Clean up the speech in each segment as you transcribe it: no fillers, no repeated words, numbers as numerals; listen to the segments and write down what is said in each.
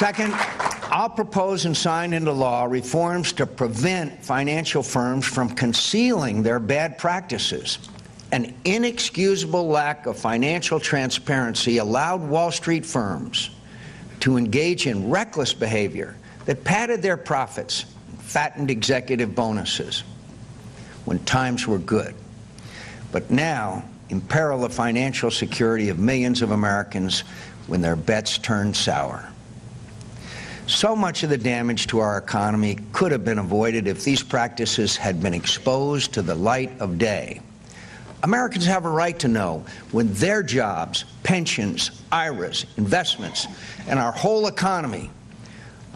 Second, I'll propose and sign into law reforms to prevent financial firms from concealing their bad practices. An inexcusable lack of financial transparency allowed Wall Street firms to engage in reckless behavior that padded their profits, fattened executive bonuses when times were good, but now imperil the financial security of millions of Americans when their bets turned sour. So much of the damage to our economy could have been avoided if these practices had been exposed to the light of day. Americans have a right to know when their jobs, pensions, IRAs, investments, and our whole economy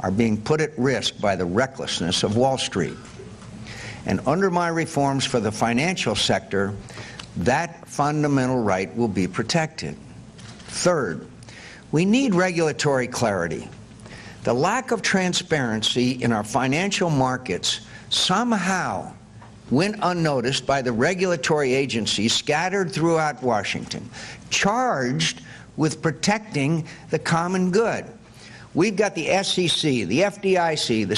are being put at risk by the recklessness of Wall Street. And under my reforms for the financial sector, that fundamental right will be protected. Third, we need regulatory clarity. The lack of transparency in our financial markets somehow went unnoticed by the regulatory agencies scattered throughout Washington, charged with protecting the common good. We've got the SEC, the FDIC, the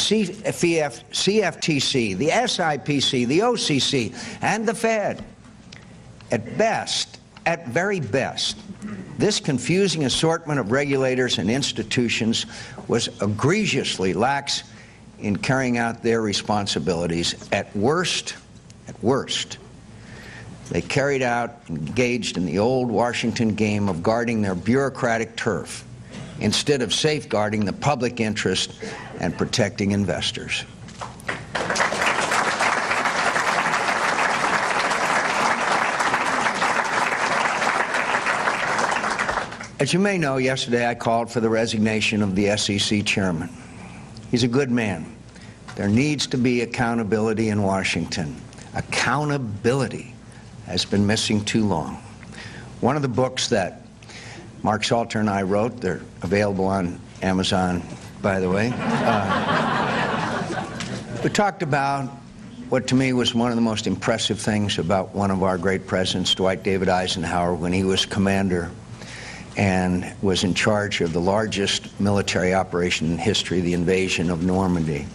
CFTC, the SIPC, the OCC, and the Fed. At best, at very best, this confusing assortment of regulators and institutions was egregiously lax in carrying out their responsibilities. At worst, they engaged in the old Washington game of guarding their bureaucratic turf instead of safeguarding the public interest and protecting investors. As you may know, yesterday I called for the resignation of the SEC chairman. He's a good man. There needs to be accountability in Washington. Accountability has been missing too long. One of the books that Mark Salter and I wrote, they're available on Amazon, by the way, we talked about what to me was one of the most impressive things about one of our great presidents, Dwight David Eisenhower, when he was commander and was in charge of the largest military operation in history, the invasion of Normandy.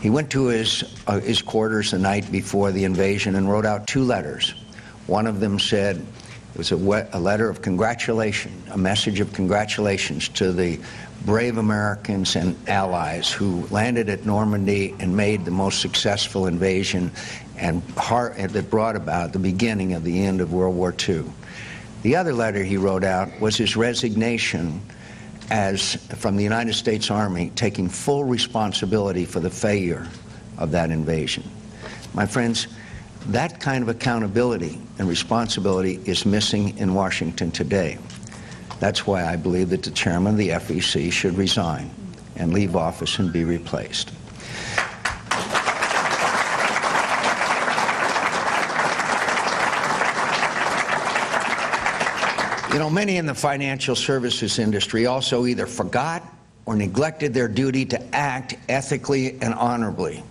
He went to his quarters the night before the invasion and wrote out 2 letters. One of them said, it was a letter of congratulation, a message of congratulations to the brave Americans and allies who landed at Normandy and made the most successful invasion and that brought about the beginning of the end of World War II. The other letter he wrote out was his resignation from the United States Army, taking full responsibility for the failure of that invasion. My friends, that kind of accountability and responsibility is missing in Washington today. That's why I believe that the chairman of the FEC should resign and leave office and be replaced. You know, many in the financial services industry also either forgot or neglected their duty to act ethically and honorably.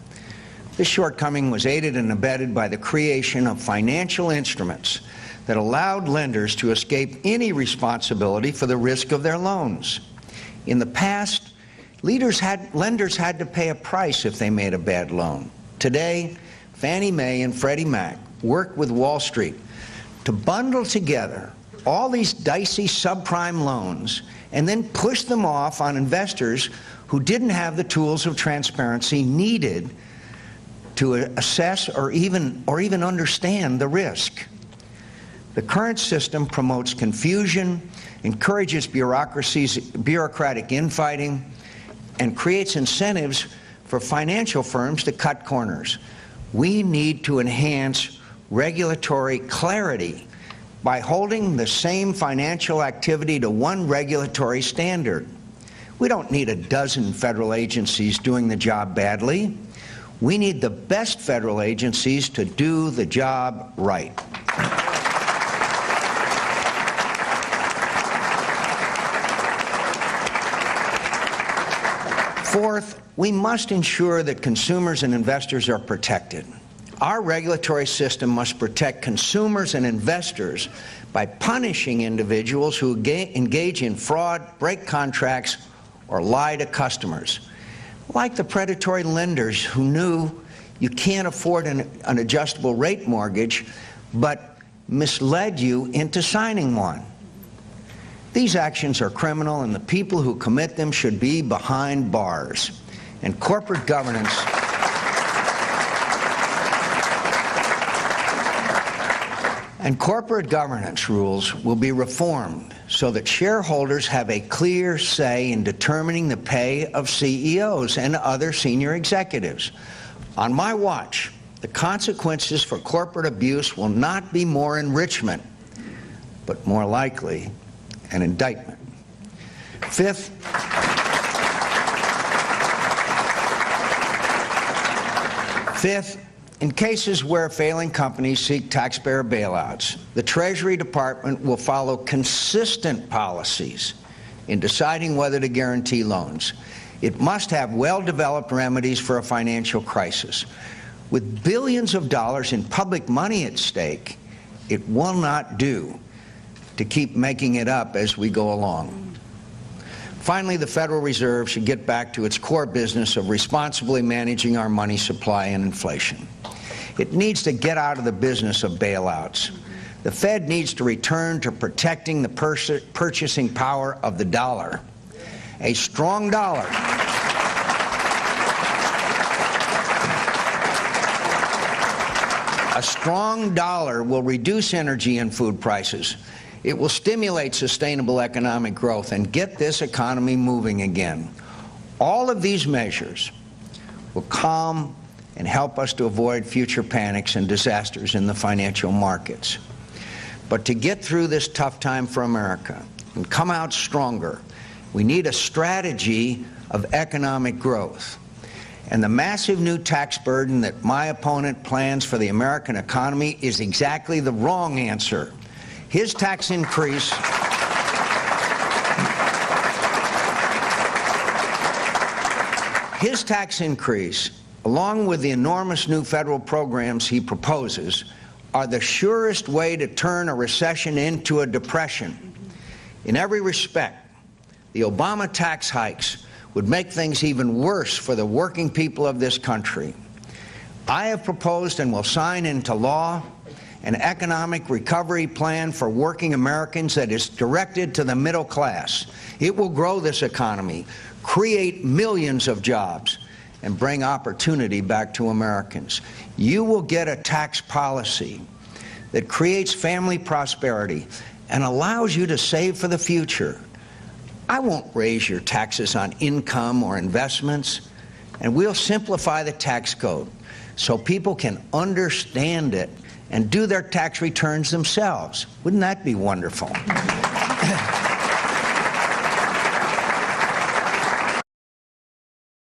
This shortcoming was aided and abetted by the creation of financial instruments that allowed lenders to escape any responsibility for the risk of their loans. In the past, lenders had to pay a price if they made a bad loan. Today, Fannie Mae and Freddie Mac work with Wall Street to bundle together all these dicey subprime loans and then push them off on investors who didn't have the tools of transparency needed to assess or even understand the risk. The current system promotes confusion, encourages bureaucratic infighting, and creates incentives for financial firms to cut corners. We need to enhance regulatory clarity by holding the same financial activity to one regulatory standard. We don't need a dozen federal agencies doing the job badly. We need the best federal agencies to do the job right. Fourth, we must ensure that consumers and investors are protected. Our regulatory system must protect consumers and investors by punishing individuals who engage in fraud, break contracts, or lie to customers, like the predatory lenders who knew you can't afford an adjustable rate mortgage, but misled you into signing one. These actions are criminal, and the people who commit them should be behind bars. And corporate governance rules will be reformed so that shareholders have a clear say in determining the pay of CEOs and other senior executives. On my watch, the consequences for corporate abuse will not be more enrichment, but more likely an indictment. Fifth, in cases where failing companies seek taxpayer bailouts, the Treasury Department will follow consistent policies in deciding whether to guarantee loans. It must have well-developed remedies for a financial crisis. With billions of dollars in public money at stake, it will not do to keep making it up as we go along. Finally, the Federal Reserve should get back to its core business of responsibly managing our money supply and inflation. It needs to get out of the business of bailouts. The Fed needs to return to protecting the purchasing power of the dollar. A strong dollar will reduce energy and food prices. It will stimulate sustainable economic growth and get this economy moving again. All of these measures will calm and help us to avoid future panics and disasters in the financial markets. But to get through this tough time for America and come out stronger, we need a strategy of economic growth. And the massive new tax burden that my opponent plans for the American economy is exactly the wrong answer. His tax increase along with the enormous new federal programs he proposes, are the surest way to turn a recession into a depression. In every respect, the Obama tax hikes would make things even worse for the working people of this country. I have proposed and will sign into law an economic recovery plan for working Americans that is directed to the middle class. It will grow this economy, create millions of jobs, and bring opportunity back to Americans. You will get a tax policy that creates family prosperity and allows you to save for the future. I won't raise your taxes on income or investments, and we'll simplify the tax code so people can understand it and do their tax returns themselves. Wouldn't that be wonderful?